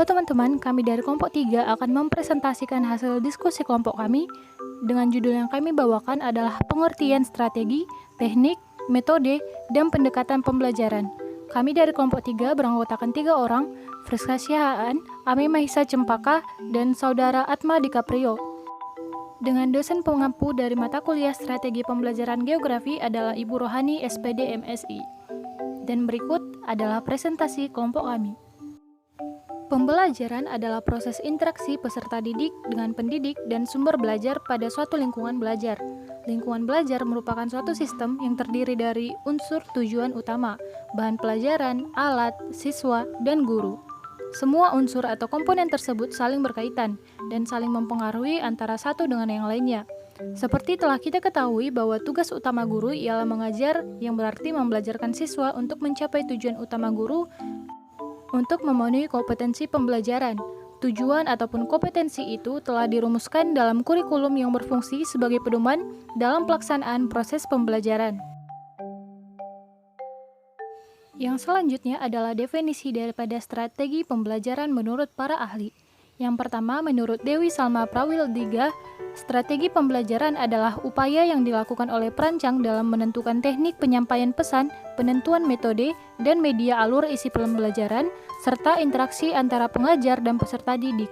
Halo teman-teman, kami dari kelompok 3 akan mempresentasikan hasil diskusi kelompok kami dengan judul yang kami bawakan adalah pengertian strategi, teknik, metode, dan pendekatan pembelajaran. Kami dari kelompok 3 beranggotakan 3 orang, Friska Syahaan, Ame Mahisa Cempaka, dan Saudara Atma Dikaprio. Dengan dosen pengampu dari mata kuliah strategi pembelajaran geografi adalah Ibu Rohani SPD MSI. Dan berikut adalah presentasi kelompok kami. Pembelajaran adalah proses interaksi peserta didik dengan pendidik dan sumber belajar pada suatu lingkungan belajar. Lingkungan belajar merupakan suatu sistem yang terdiri dari unsur tujuan utama, bahan pelajaran, alat, siswa, dan guru. Semua unsur atau komponen tersebut saling berkaitan dan saling mempengaruhi antara satu dengan yang lainnya. Seperti telah kita ketahui bahwa tugas utama guru ialah mengajar, yang berarti membelajarkan siswa untuk mencapai tujuan utama guru untuk memenuhi kompetensi pembelajaran. Tujuan ataupun kompetensi itu telah dirumuskan dalam kurikulum yang berfungsi sebagai pedoman dalam pelaksanaan proses pembelajaran. Yang selanjutnya adalah definisi daripada strategi pembelajaran menurut para ahli. Yang pertama, menurut Dewi Salma Prawildiga, strategi pembelajaran adalah upaya yang dilakukan oleh perancang dalam menentukan teknik penyampaian pesan, penentuan metode, dan media alur isi pembelajaran, serta interaksi antara pengajar dan peserta didik.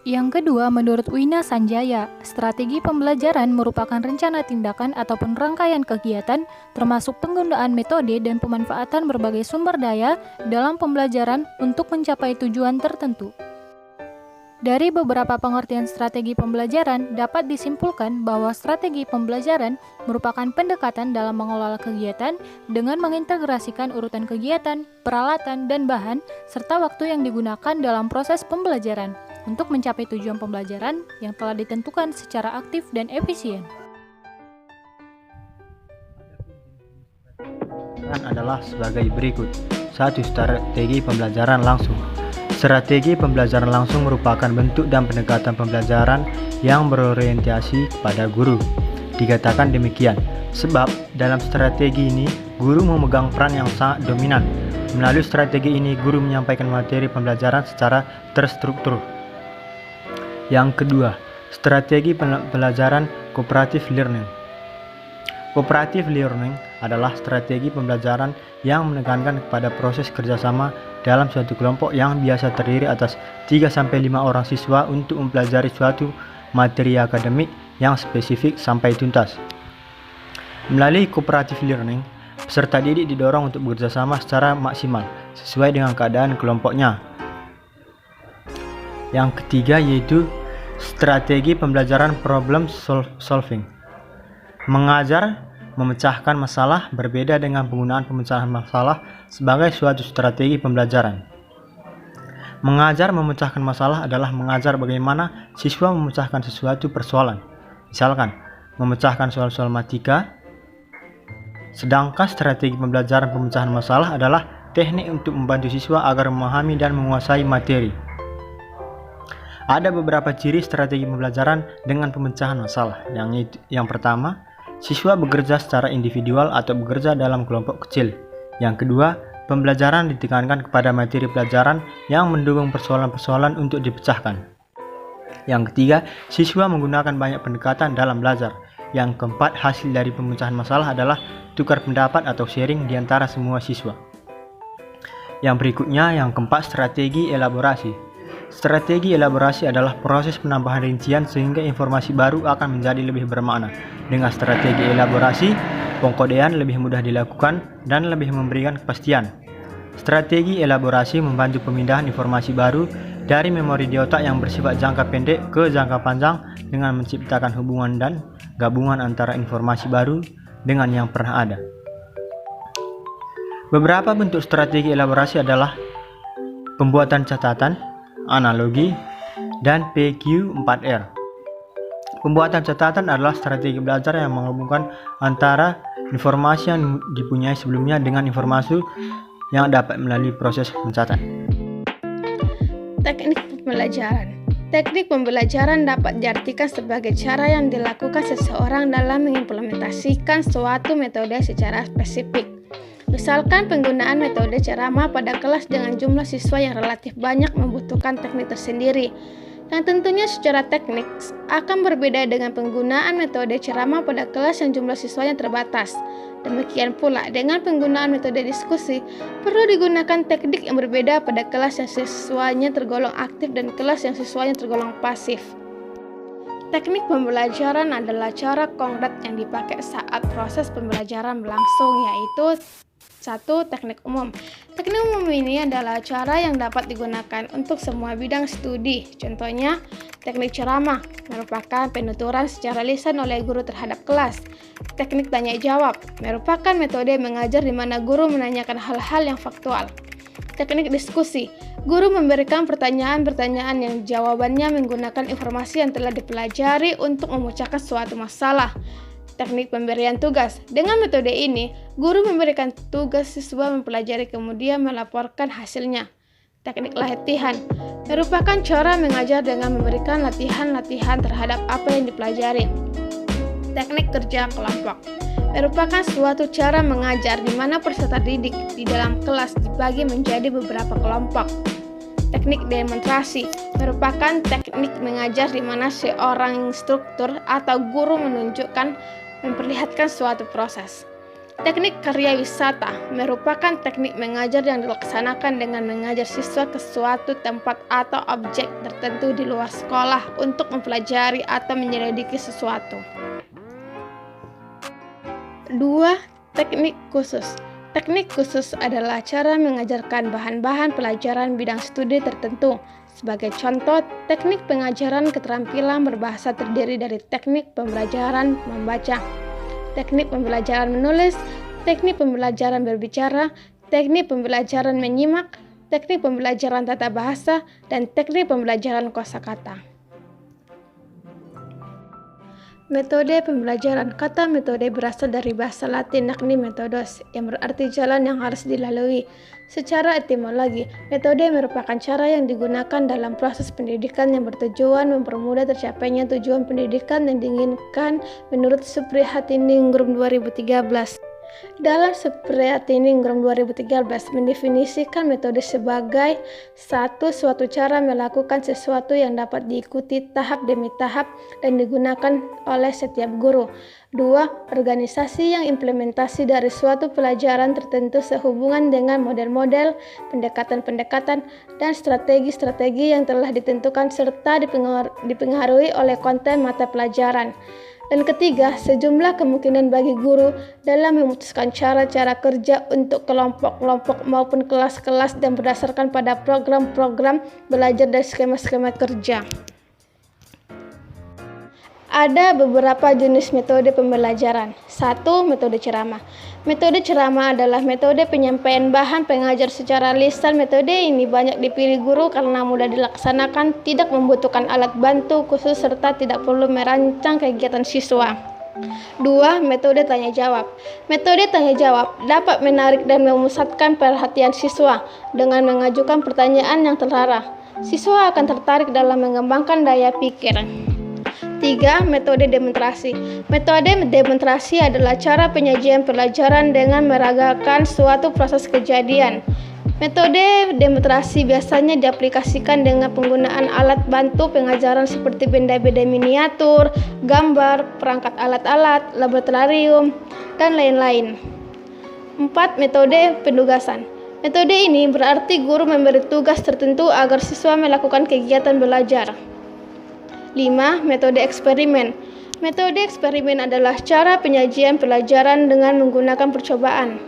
Yang kedua, menurut Wina Sanjaya, strategi pembelajaran merupakan rencana tindakan ataupun rangkaian kegiatan, termasuk penggunaan metode dan pemanfaatan berbagai sumber daya dalam pembelajaran untuk mencapai tujuan tertentu. Dari beberapa pengertian strategi pembelajaran, dapat disimpulkan bahwa strategi pembelajaran merupakan pendekatan dalam mengelola kegiatan dengan mengintegrasikan urutan kegiatan, peralatan, dan bahan, serta waktu yang digunakan dalam proses pembelajaran untuk mencapai tujuan pembelajaran yang telah ditentukan secara aktif dan efisien. Adalah sebagai berikut. 1. Strategi pembelajaran langsung. Strategi pembelajaran langsung merupakan bentuk dan pendekatan pembelajaran yang berorientasi pada guru. Dikatakan demikian, sebab dalam strategi ini, guru memegang peran yang sangat dominan. Melalui strategi ini, guru menyampaikan materi pembelajaran secara terstruktur. Yang kedua, strategi pembelajaran cooperative learning. Cooperative learning adalah strategi pembelajaran yang menekankan kepada proses kerjasama dalam suatu kelompok yang biasa terdiri atas 3-5 orang siswa untuk mempelajari suatu materi akademik yang spesifik sampai tuntas. Melalui cooperative learning, peserta didik didorong untuk bekerjasama secara maksimal sesuai dengan keadaan kelompoknya. Yang ketiga yaitu strategi pembelajaran problem solving. Mengajar memecahkan masalah berbeda dengan penggunaan pemecahan masalah sebagai suatu strategi pembelajaran. Mengajar memecahkan masalah adalah mengajar bagaimana siswa memecahkan sesuatu persoalan. Misalkan, memecahkan soal-soal matematika. Sedangkan strategi pembelajaran pemecahan masalah adalah teknik untuk membantu siswa agar memahami dan menguasai materi. Ada beberapa ciri strategi pembelajaran dengan pemecahan masalah. Yang pertama, siswa bekerja secara individual atau bekerja dalam kelompok kecil. Yang kedua, pembelajaran ditekankan kepada materi pelajaran yang mendukung persoalan-persoalan untuk dipecahkan. Yang ketiga, siswa menggunakan banyak pendekatan dalam belajar. Yang keempat, hasil dari pemecahan masalah adalah tukar pendapat atau sharing di antara semua siswa. Yang berikutnya, yang keempat, strategi elaborasi. Strategi elaborasi adalah proses penambahan rincian sehingga informasi baru akan menjadi lebih bermakna. Dengan strategi elaborasi, pengkodean lebih mudah dilakukan dan lebih memberikan kepastian. Strategi elaborasi membantu pemindahan informasi baru dari memori di otak yang bersifat jangka pendek ke jangka panjang dengan menciptakan hubungan dan gabungan antara informasi baru dengan yang pernah ada. Beberapa bentuk strategi elaborasi adalah pembuatan catatan, analogi, dan PQ4R. Pembuatan catatan adalah strategi belajar yang menghubungkan antara informasi yang dipunyai sebelumnya dengan informasi yang dapat melalui proses mencatat. Teknik pembelajaran. Teknik pembelajaran dapat diartikan sebagai cara yang dilakukan seseorang dalam mengimplementasikan suatu metode secara spesifik. Misalkan penggunaan metode ceramah pada kelas dengan jumlah siswa yang relatif banyak membutuhkan teknik tersendiri, yang tentunya secara teknik akan berbeda dengan penggunaan metode ceramah pada kelas yang jumlah siswanya terbatas. Demikian pula dengan penggunaan metode diskusi, perlu digunakan teknik yang berbeda pada kelas yang siswanya tergolong aktif dan kelas yang siswanya tergolong pasif. Teknik pembelajaran adalah cara konkret yang dipakai saat proses pembelajaran berlangsung, yaitu 1. Teknik umum. Teknik umum ini adalah cara yang dapat digunakan untuk semua bidang studi. Contohnya, teknik ceramah merupakan penuturan secara lisan oleh guru terhadap kelas. Teknik tanya jawab merupakan metode mengajar di mana guru menanyakan hal-hal yang faktual. Teknik diskusi, guru memberikan pertanyaan-pertanyaan yang jawabannya menggunakan informasi yang telah dipelajari untuk memecahkan suatu masalah. Teknik pemberian tugas. Dengan metode ini, guru memberikan tugas siswa mempelajari kemudian melaporkan hasilnya. Teknik latihan merupakan cara mengajar dengan memberikan latihan-latihan terhadap apa yang dipelajari. Teknik kerja kelompok merupakan suatu cara mengajar di mana peserta didik di dalam kelas dibagi menjadi beberapa kelompok. Teknik demonstrasi merupakan teknik mengajar di mana seorang instruktur atau guru memperlihatkan suatu proses. Teknik karya wisata merupakan teknik mengajar yang dilaksanakan dengan mengajar siswa ke suatu tempat atau objek tertentu di luar sekolah untuk mempelajari atau menyelidiki sesuatu. 2. Teknik khusus. Teknik khusus adalah cara mengajarkan bahan-bahan pelajaran bidang studi tertentu. Sebagai contoh, teknik pengajaran keterampilan berbahasa terdiri dari teknik pembelajaran membaca, teknik pembelajaran menulis, teknik pembelajaran berbicara, teknik pembelajaran menyimak, teknik pembelajaran tata bahasa, dan teknik pembelajaran kosakata. Metode pembelajaran. Kata metode berasal dari bahasa Latin yakni methodos, yang berarti jalan yang harus dilalui. Secara etimologi, metode merupakan cara yang digunakan dalam proses pendidikan yang bertujuan mempermudah tercapainya tujuan pendidikan yang diinginkan menurut Suprihatiningrum 2013. Dalam Suprihatiningrum 2013 mendefinisikan metode sebagai suatu cara melakukan sesuatu yang dapat diikuti tahap demi tahap dan digunakan oleh setiap guru. 2. Organisasi yang implementasi dari suatu pelajaran tertentu sehubungan dengan model-model, pendekatan-pendekatan, dan strategi-strategi yang telah ditentukan serta dipengaruhi oleh konten mata pelajaran. Dan ketiga, sejumlah kemungkinan bagi guru dalam memutuskan cara-cara kerja untuk kelompok-kelompok maupun kelas-kelas dan berdasarkan pada program-program belajar dan skema-skema kerja. Ada beberapa jenis metode pembelajaran. 1. Metode ceramah. Metode ceramah adalah metode penyampaian bahan pengajar secara lisan. Metode ini banyak dipilih guru karena mudah dilaksanakan, tidak membutuhkan alat bantu khusus, serta tidak perlu merancang kegiatan siswa. 2. Metode tanya jawab. Metode tanya jawab dapat menarik dan memusatkan perhatian siswa dengan mengajukan pertanyaan yang terarah. Siswa akan tertarik dalam mengembangkan daya pikir. 3. Metode demonstrasi. Metode demonstrasi adalah cara penyajian pelajaran dengan meragakan suatu proses kejadian. Metode demonstrasi biasanya diaplikasikan dengan penggunaan alat bantu pengajaran seperti benda-benda miniatur, gambar, perangkat alat-alat, laboratorium, dan lain-lain. 4. Metode penugasan. Metode ini berarti guru memberi tugas tertentu agar siswa melakukan kegiatan belajar. 5. Metode eksperimen. Metode eksperimen adalah cara penyajian pelajaran dengan menggunakan percobaan.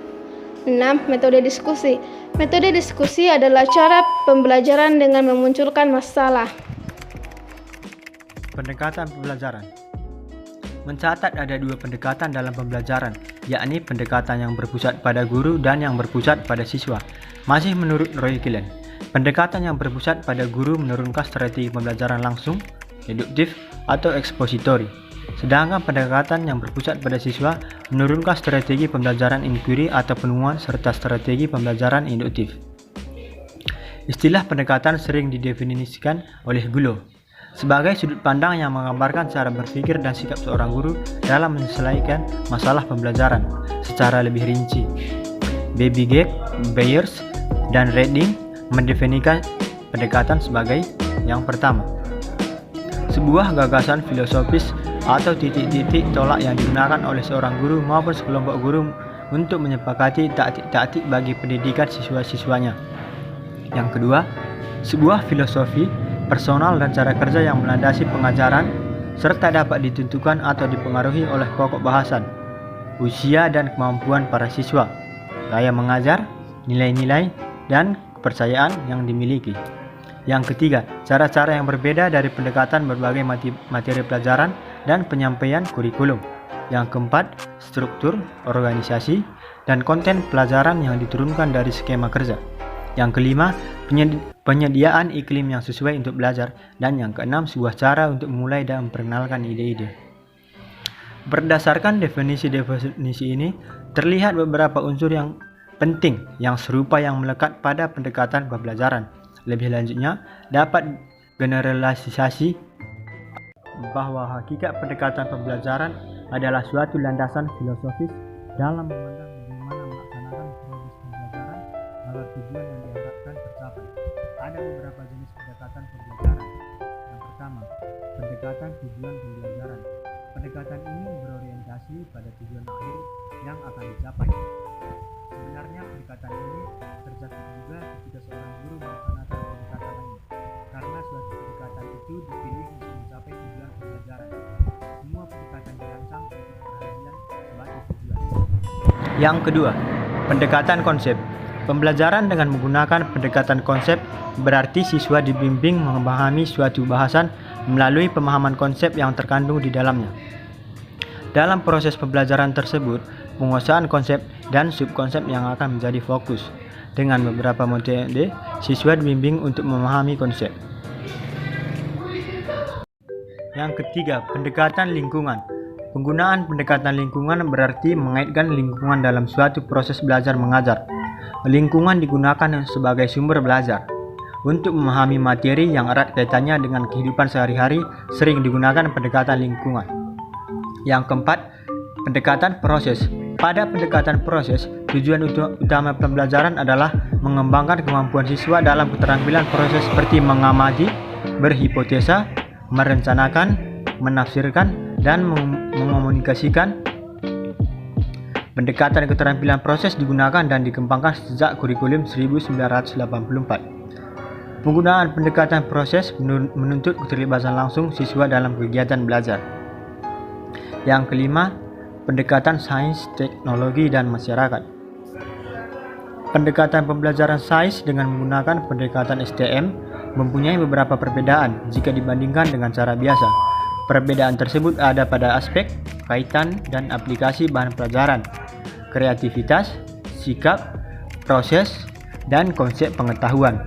6. Metode diskusi. Metode diskusi adalah cara pembelajaran dengan memunculkan masalah. Pendekatan pembelajaran. Mencatat ada dua pendekatan dalam pembelajaran, yakni pendekatan yang berpusat pada guru dan yang berpusat pada siswa. Masih menurut Roy Killen, pendekatan yang berpusat pada guru menurunkan strategi pembelajaran langsung, deduktif, atau ekspositori. Sedangkan pendekatan yang berpusat pada siswa menurunkan strategi pembelajaran inquiry atau penemuan serta strategi pembelajaran induktif. Istilah pendekatan sering didefinisikan oleh Gulo sebagai sudut pandang yang menggambarkan cara berpikir dan sikap seorang guru dalam menyelesaikan masalah pembelajaran secara lebih rinci. Babygate, Byers, dan Redding mendefinisikan pendekatan sebagai yang pertama, sebuah gagasan filosofis atau titik-titik tolak yang digunakan oleh seorang guru maupun sekelompok guru untuk menyepakati taktik-taktik bagi pendidikan siswa-siswanya. Yang kedua, sebuah filosofi personal dan cara kerja yang melandasi pengajaran serta dapat ditentukan atau dipengaruhi oleh pokok bahasan, usia dan kemampuan para siswa, gaya mengajar, nilai-nilai, dan kepercayaan yang dimiliki. Yang ketiga, cara-cara yang berbeda dari pendekatan berbagai materi pelajaran dan penyampaian kurikulum. Yang keempat, struktur, organisasi, dan konten pelajaran yang diturunkan dari skema kerja. Yang kelima, penyediaan iklim yang sesuai untuk belajar. Dan yang keenam, sebuah cara untuk memulai dan memperkenalkan ide-ide. Berdasarkan definisi ini, terlihat beberapa unsur yang penting yang serupa yang melekat pada pendekatan pembelajaran. Lebih lanjutnya, dapat generalisasi bahwa hakikat pendekatan pembelajaran adalah suatu landasan filosofis dalam memandang bagaimana melaksanakan proses pembelajaran agar tujuan yang diharapkan tercapai. Ada beberapa jenis pendekatan pembelajaran. Yang pertama, pendekatan tujuan pembelajaran. Pendekatan ini berorientasi pada tujuan akhir yang akan dicapai. Sebenarnya pendekatan ini terjadi juga ketika seorang guru melaksanakan pendekatan lain, karena suatu pendekatan itu dipilih untuk mencapai tujuan pembelajaran. Semua pendekatan dirancang untuk perhatian suatu tujuan. Yang kedua, pendekatan konsep. Pembelajaran dengan menggunakan pendekatan konsep berarti siswa dibimbing memahami suatu bahasan melalui pemahaman konsep yang terkandung di dalamnya. Dalam proses pembelajaran tersebut, penguasaan konsep dan subkonsep yang akan menjadi fokus. Dengan beberapa metode, siswa dibimbing untuk memahami konsep. Yang ketiga, pendekatan lingkungan. Penggunaan pendekatan lingkungan berarti mengaitkan lingkungan dalam suatu proses belajar mengajar. Lingkungan digunakan sebagai sumber belajar. Untuk memahami materi yang erat kaitannya dengan kehidupan sehari-hari, sering digunakan pendekatan lingkungan. Yang keempat, pendekatan proses. Pada pendekatan proses, tujuan utama pembelajaran adalah mengembangkan kemampuan siswa dalam keterampilan proses seperti mengamati, berhipotesa, merencanakan, menafsirkan, dan mengomunikasikan. Pendekatan keterampilan proses digunakan dan dikembangkan sejak kurikulum 1984. Penggunaan pendekatan proses menuntut keterlibatan langsung siswa dalam kegiatan belajar. Yang kelima, pendekatan sains, teknologi, dan masyarakat. Pendekatan pembelajaran sains dengan menggunakan pendekatan STM mempunyai beberapa perbedaan jika dibandingkan dengan cara biasa. Perbedaan tersebut ada pada aspek, kaitan, dan aplikasi bahan pelajaran, kreativitas, sikap, proses, dan konsep pengetahuan.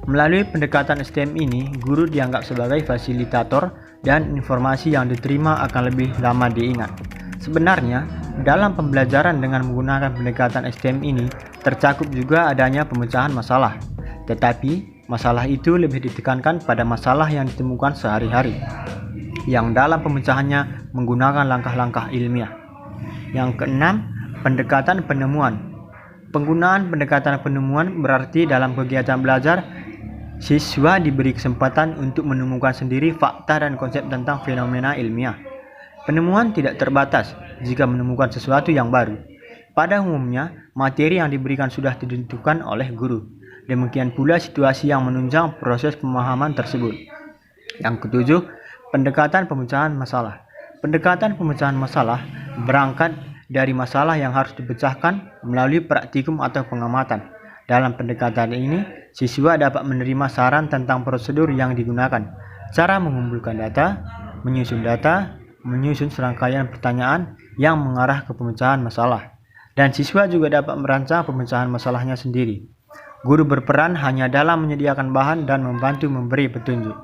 Melalui pendekatan STM ini, guru dianggap sebagai fasilitator dan informasi yang diterima akan lebih lama diingat. Sebenarnya, dalam pembelajaran dengan menggunakan pendekatan STM ini, tercakup juga adanya pemecahan masalah. Tetapi, masalah itu lebih ditekankan pada masalah yang ditemukan sehari-hari, yang dalam pemecahannya menggunakan langkah-langkah ilmiah. Yang keenam, pendekatan penemuan. Penggunaan pendekatan penemuan berarti dalam kegiatan belajar, siswa diberi kesempatan untuk menemukan sendiri fakta dan konsep tentang fenomena ilmiah. Penemuan tidak terbatas jika menemukan sesuatu yang baru. Pada umumnya, materi yang diberikan sudah ditentukan oleh guru. Demikian pula situasi yang menunjang proses pemahaman tersebut. Yang ketujuh, pendekatan pemecahan masalah. Pendekatan pemecahan masalah berangkat dari masalah yang harus dipecahkan melalui praktikum atau pengamatan. Dalam pendekatan ini, siswa dapat menerima saran tentang prosedur yang digunakan, cara mengumpulkan data, menyusun serangkaian pertanyaan yang mengarah ke pemecahan masalah, dan siswa juga dapat merancang pemecahan masalahnya sendiri. Guru berperan hanya dalam menyediakan bahan dan membantu memberi petunjuk.